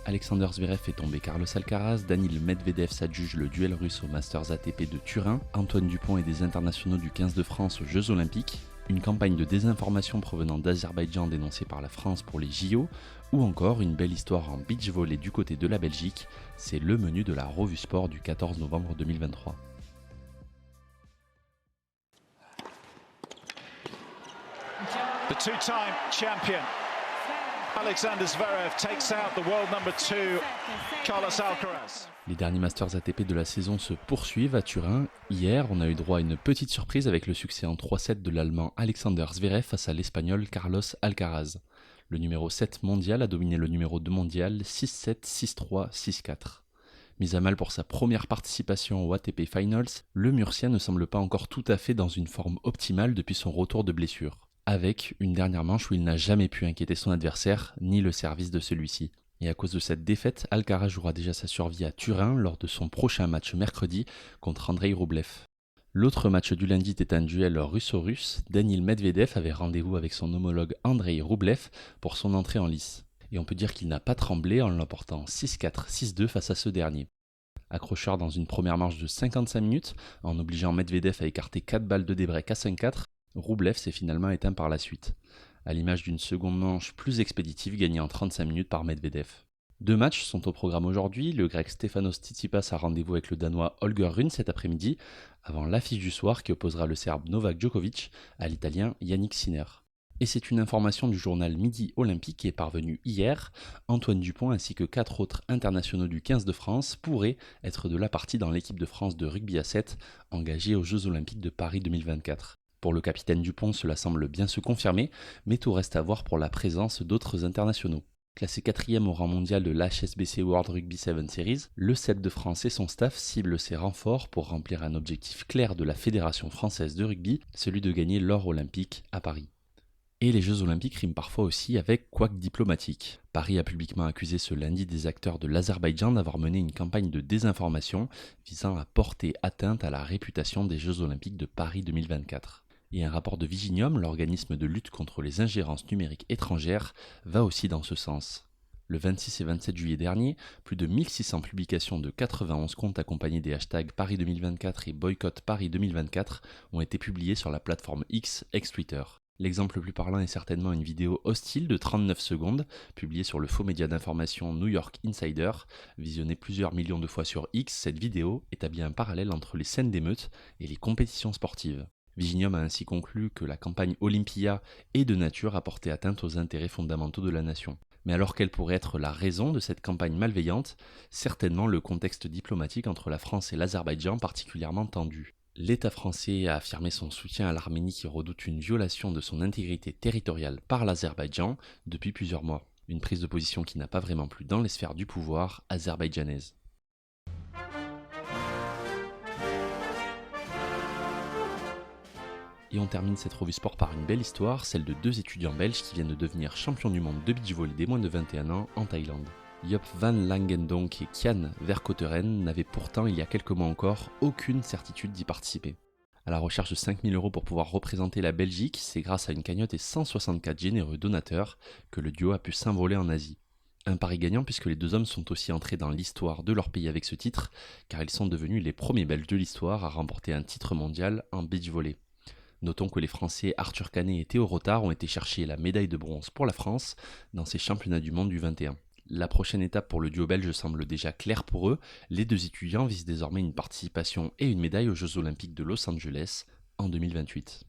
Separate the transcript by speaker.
Speaker 1: Alexander Zverev fait tomber Carlos Alcaraz, Daniil Medvedev s'adjuge le duel russe au Masters ATP de Turin, Antoine Dupont et des internationaux du 15 de France aux Jeux Olympiques, une campagne de désinformation provenant d'Azerbaïdjan dénoncée par la France pour les JO, ou encore une belle histoire en beach volley du côté de la Belgique. C'est le menu de la Revue Sport du 14 novembre 2023.
Speaker 2: The two-time champion Alexander Zverev takes out the world number 2 Carlos Alcaraz.
Speaker 1: Les derniers Masters ATP de la saison se poursuivent à Turin. Hier, on a eu droit à une petite surprise avec le succès en 3-7 de l'Allemand Alexander Zverev face à l'Espagnol Carlos Alcaraz. Le numéro 7 mondial a dominé le numéro 2 mondial 6-7, 6-3, 6-4. Mis à mal pour sa première participation au ATP Finals, le Murcien ne semble pas encore tout à fait dans une forme optimale depuis son retour de blessure, avec une dernière manche où il n'a jamais pu inquiéter son adversaire, ni le service de celui-ci. Et à cause de cette défaite, Alcaraz jouera déjà sa survie à Turin lors de son prochain match mercredi contre Andrei Rublev. L'autre match du lundi était un duel russo-russe. Daniil Medvedev avait rendez-vous avec son homologue Andrei Rublev pour son entrée en lice. Et on peut dire qu'il n'a pas tremblé en l'emportant 6-4, 6-2 face à ce dernier. Accrocheur dans une première manche de 55 minutes, en obligeant Medvedev à écarter 4 balles de débreak à 5-4, Rublev s'est finalement éteint par la suite, à l'image d'une seconde manche plus expéditive gagnée en 35 minutes par Medvedev. 2 matchs sont au programme aujourd'hui. Le grec Stefanos Tsitsipas a rendez-vous avec le danois Holger Rune cet après-midi, avant l'affiche du soir qui opposera le serbe Novak Djokovic à l'italien Yannick Sinner. Et c'est une information du journal Midi Olympique qui est parvenue hier. Antoine Dupont ainsi que 4 autres internationaux du 15 de France pourraient être de la partie dans l'équipe de France de rugby à 7 engagée aux Jeux Olympiques de Paris 2024. Pour le capitaine Dupont, cela semble bien se confirmer, mais tout reste à voir pour la présence d'autres internationaux. Classé 4e au rang mondial de l'HSBC World Rugby 7 Series, le 7 de France et son staff ciblent ses renforts pour remplir un objectif clair de la Fédération française de rugby, celui de gagner l'or olympique à Paris. Et les Jeux Olympiques riment parfois aussi avec couac diplomatique. Paris a publiquement accusé ce lundi des acteurs de l'Azerbaïdjan d'avoir mené une campagne de désinformation visant à porter atteinte à la réputation des Jeux Olympiques de Paris 2024. Et un rapport de Viginium, l'organisme de lutte contre les ingérences numériques étrangères, va aussi dans ce sens. Le 26 et 27 juillet dernier, plus de 1600 publications de 91 comptes accompagnés des hashtags Paris 2024 et Boycott Paris 2024 ont été publiées sur la plateforme X, ex-Twitter. L'exemple le plus parlant est certainement une vidéo hostile de 39 secondes, publiée sur le faux média d'information New York Insider. Visionnée plusieurs millions de fois sur X, cette vidéo établit un parallèle entre les scènes d'émeutes et les compétitions sportives. Viginium a ainsi conclu que la campagne Olympia est de nature à porter atteinte aux intérêts fondamentaux de la nation. Mais alors quelle pourrait être la raison de cette campagne malveillante ? Certainement le contexte diplomatique entre la France et l'Azerbaïdjan particulièrement tendu. L'État français a affirmé son soutien à l'Arménie qui redoute une violation de son intégrité territoriale par l'Azerbaïdjan depuis plusieurs mois. Une prise de position qui n'a pas vraiment plu dans les sphères du pouvoir azerbaïdjanaises. Et on termine cette revue sport par une belle histoire, celle de 2 étudiants belges qui viennent de devenir champions du monde de beach volley des moins de 21 ans en Thaïlande. Job van Langendonk et Kian Verkotteren n'avaient pourtant il y a quelques mois encore aucune certitude d'y participer. À la recherche de 5 000 € pour pouvoir représenter la Belgique, c'est grâce à une cagnotte et 164 généreux donateurs que le duo a pu s'envoler en Asie. Un pari gagnant puisque les 2 hommes sont aussi entrés dans l'histoire de leur pays avec ce titre, car ils sont devenus les premiers Belges de l'histoire à remporter un titre mondial en beach volley. Notons que les Français Arthur Canet et Théo Rotard ont été chercher la médaille de bronze pour la France dans ces championnats du monde du 21. La prochaine étape pour le duo belge semble déjà claire pour eux. Les 2 étudiants visent désormais une participation et une médaille aux Jeux Olympiques de Los Angeles en 2028.